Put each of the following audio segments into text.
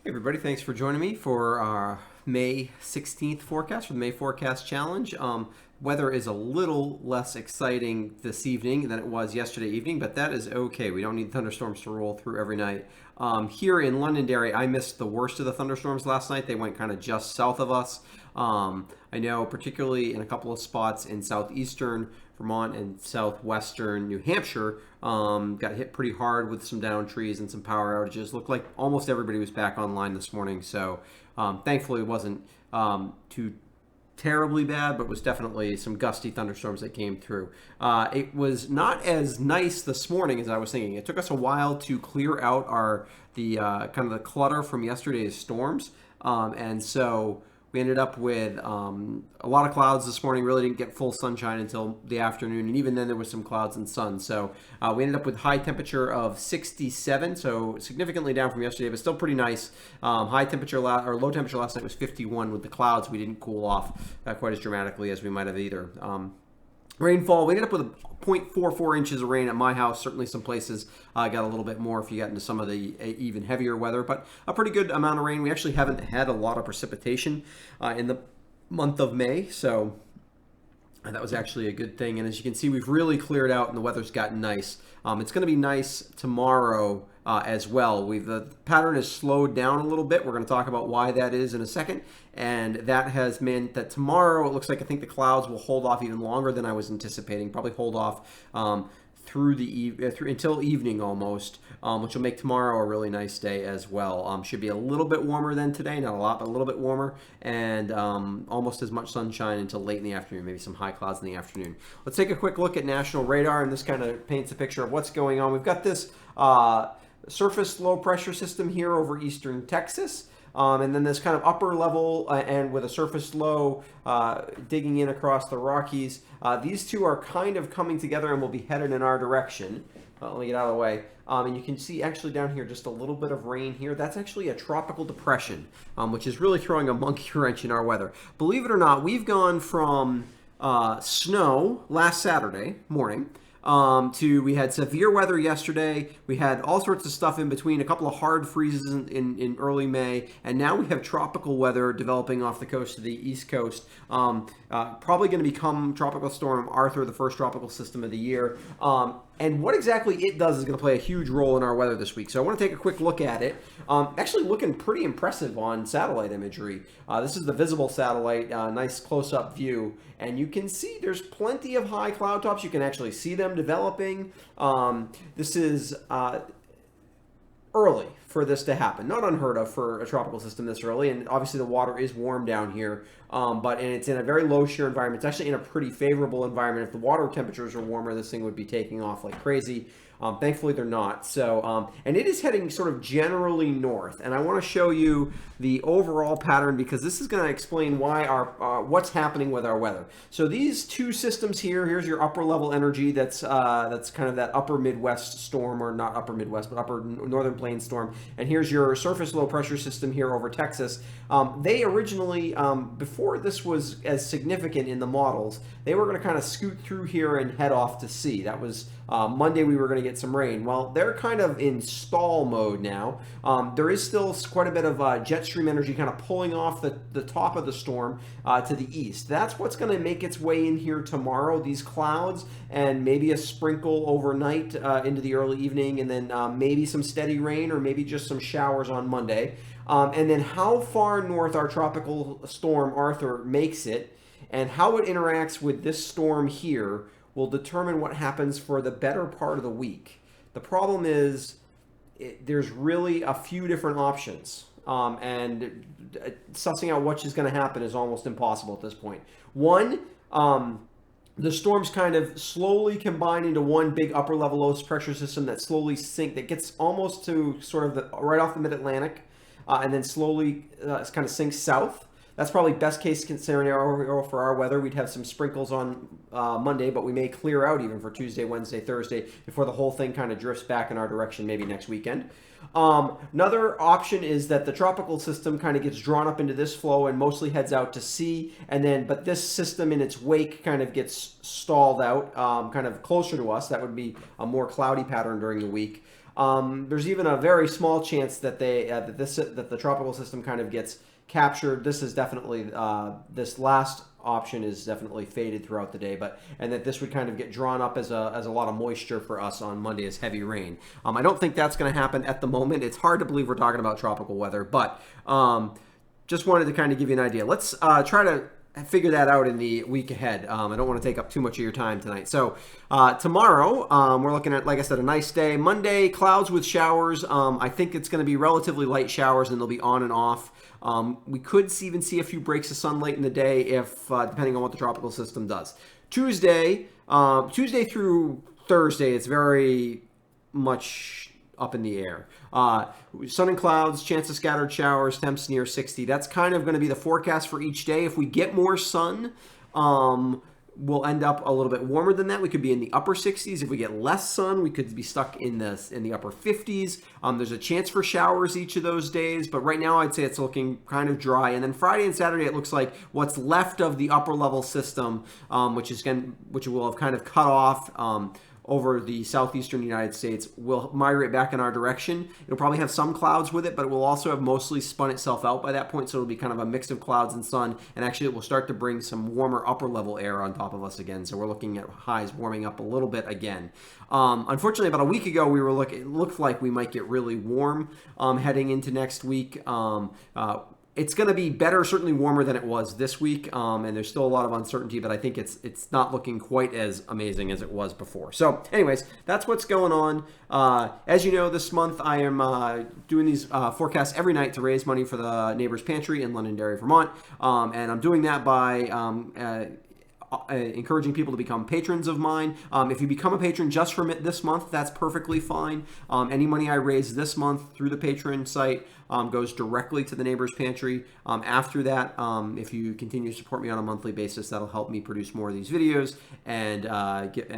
Hey everybody, thanks for joining me for our May 16th forecast for the May Forecast Challenge. Weather is a little less exciting this evening than it was yesterday evening, but that is okay. We don't need thunderstorms to roll through every night. Here in Londonderry, I missed the worst of the thunderstorms last night. They went kind of just south of us. I know particularly in a couple of spots in southeastern Vermont and southwestern New Hampshire got hit pretty hard with some downed trees and some power outages. Looked like almost everybody was back online this morning, so thankfully it wasn't too terribly bad, but was definitely some gusty thunderstorms that came through. It was not as nice this morning as I was thinking. It took us a while to clear out the kind of the clutter from yesterday's storms, and so we ended up with a lot of clouds this morning. Really didn't get full sunshine until the afternoon, and even then there was some clouds and sun. So we ended up with high temperature of 67, so significantly down from yesterday, but still pretty nice. High temperature or low temperature last night was 51 with the clouds. We didn't cool off quite as dramatically as we might have either. Rainfall, we ended up with 0.44 inches of rain at my house. Certainly some places got a little bit more if you got into some of the even heavier weather, but a pretty good amount of rain. We actually haven't had a lot of precipitation in the month of May, so and that was actually a good thing. And as you can see, we've really cleared out and the weather's gotten nice. It's going to be nice tomorrow as well. The pattern has slowed down a little bit. We're going to talk about why that is in a second. And that has meant that tomorrow it looks like I think the clouds will hold off even longer than I was anticipating. Probably hold off through until evening almost, which will make tomorrow a really nice day as well. Should be a little bit warmer than today, not a lot, but a little bit warmer, and almost as much sunshine until late in the afternoon, maybe some high clouds in the afternoon. Let's take a quick look at national radar, and this kind of paints a picture of what's going on. We've got this surface low pressure system here over eastern Texas. And then this kind of upper level and with a surface low digging in across the Rockies. These two are kind of coming together and will be headed in our direction. Let me get out of the way. And you can see actually down here just a little bit of rain here. That's actually a tropical depression, which is really throwing a monkey wrench in our weather. Believe it or not, we've gone from snow last Saturday morning we had severe weather yesterday. We had all sorts of stuff in between, a couple of hard freezes in early May, and now we have tropical weather developing off the coast of the East Coast. Probably going to become Tropical Storm Arthur, the first tropical system of the year. And what exactly it does is going to play a huge role in our weather this week. So I want to take a quick look at it. Actually looking pretty impressive on satellite imagery. This is the visible satellite, nice close-up view. And you can see there's plenty of high cloud tops. You can actually see them developing. This is early for this to happen. Not unheard of for a tropical system this early, and obviously the water is warm down here, and it's in a very low shear environment. It's actually in a pretty favorable environment. If the water temperatures were warmer, this thing would be taking off like crazy. Thankfully, they're not. So, and it is heading sort of generally north. And I want to show you the overall pattern because this is going to explain why what's happening with our weather. So these two systems here. Here's your upper level energy. That's kind of that upper Midwest storm, or not upper Midwest, but upper Northern Plains storm. And here's your surface low pressure system here over Texas. They originally, before this was as significant in the models, they were going to kind of scoot through here and head off to sea. That was Monday. We were going to get some rain. Well, they're kind of in stall mode now. There is still quite a bit of jet stream energy kind of pulling off the top of the storm to the east. That's what's going to make its way in here tomorrow, these clouds, and maybe a sprinkle overnight into the early evening, and then maybe some steady rain or maybe just some showers on Monday. And then how far north our tropical storm Arthur makes it and how it interacts with this storm here will determine what happens for the better part of the week. The problem is there's really a few different options, and sussing out which is going to happen is almost impossible at this point. One, the storms kind of slowly combine into one big upper level low pressure system that slowly that gets almost to sort of right off the mid-Atlantic, and then slowly kind of sinks south. That's probably best case scenario for our weather. We'd have some sprinkles on Monday, but we may clear out even for Tuesday, Wednesday, Thursday before the whole thing kind of drifts back in our direction maybe next weekend. Another option is that the tropical system kind of gets drawn up into this flow and mostly heads out to sea, but this system in its wake kind of gets stalled out kind of closer to us. That would be a more cloudy pattern during the week. There's even a very small chance that that the tropical system kind of gets captured. This is definitely this last option is definitely faded throughout the day, and that this would kind of get drawn up as a lot of moisture for us on Monday as heavy rain. I don't think that's going to happen at the moment. It's hard to believe we're talking about tropical weather, but just wanted to kind of give you an idea. Let's try to figure that out in the week ahead. I don't want to take up too much of your time tonight. So tomorrow, we're looking at, like I said, a nice day. Monday, clouds with showers. I think it's going to be relatively light showers, and they'll be on and off. We could even see a few breaks of sun late in the day if, depending on what the tropical system does. Tuesday through Thursday, it's very much up in the air. Sun and clouds, chance of scattered showers, temps near 60. That's kind of going to be the forecast for each day. If we get more sun, we'll end up a little bit warmer than that. We could be in the upper 60s. If we get less sun, we could be stuck in the upper 50s. There's a chance for showers each of those days, but right now I'd say it's looking kind of dry. And then Friday and Saturday, it looks like what's left of the upper level system, which will have kind of cut off over the southeastern United States, will migrate back in our direction. It'll probably have some clouds with it, but it will also have mostly spun itself out by that point, so it'll be kind of a mix of clouds and sun, and actually it will start to bring some warmer upper level air on top of us again, so we're looking at highs warming up a little bit again. Unfortunately, about a week ago, it looked like we might get really warm heading into next week. It's going to be better, certainly warmer than it was this week, and there's still a lot of uncertainty, but I think it's not looking quite as amazing as it was before. So anyways, that's what's going on. As you know, this month I am doing these forecasts every night to raise money for the Neighbors Pantry in Londonderry, Vermont, and I'm doing that by encouraging people to become patrons of mine. If you become a patron just for this month, that's perfectly fine. Any money I raise this month through the Patreon site goes directly to the Neighbors Pantry. After that, if you continue to support me on a monthly basis, that'll help me produce more of these videos and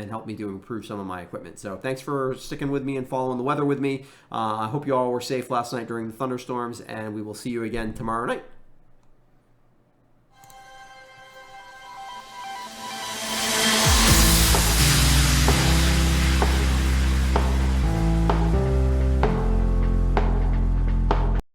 help me to improve some of my equipment. So thanks for sticking with me and following the weather with me. I hope you all were safe last night during the thunderstorms, and we will see you again tomorrow night.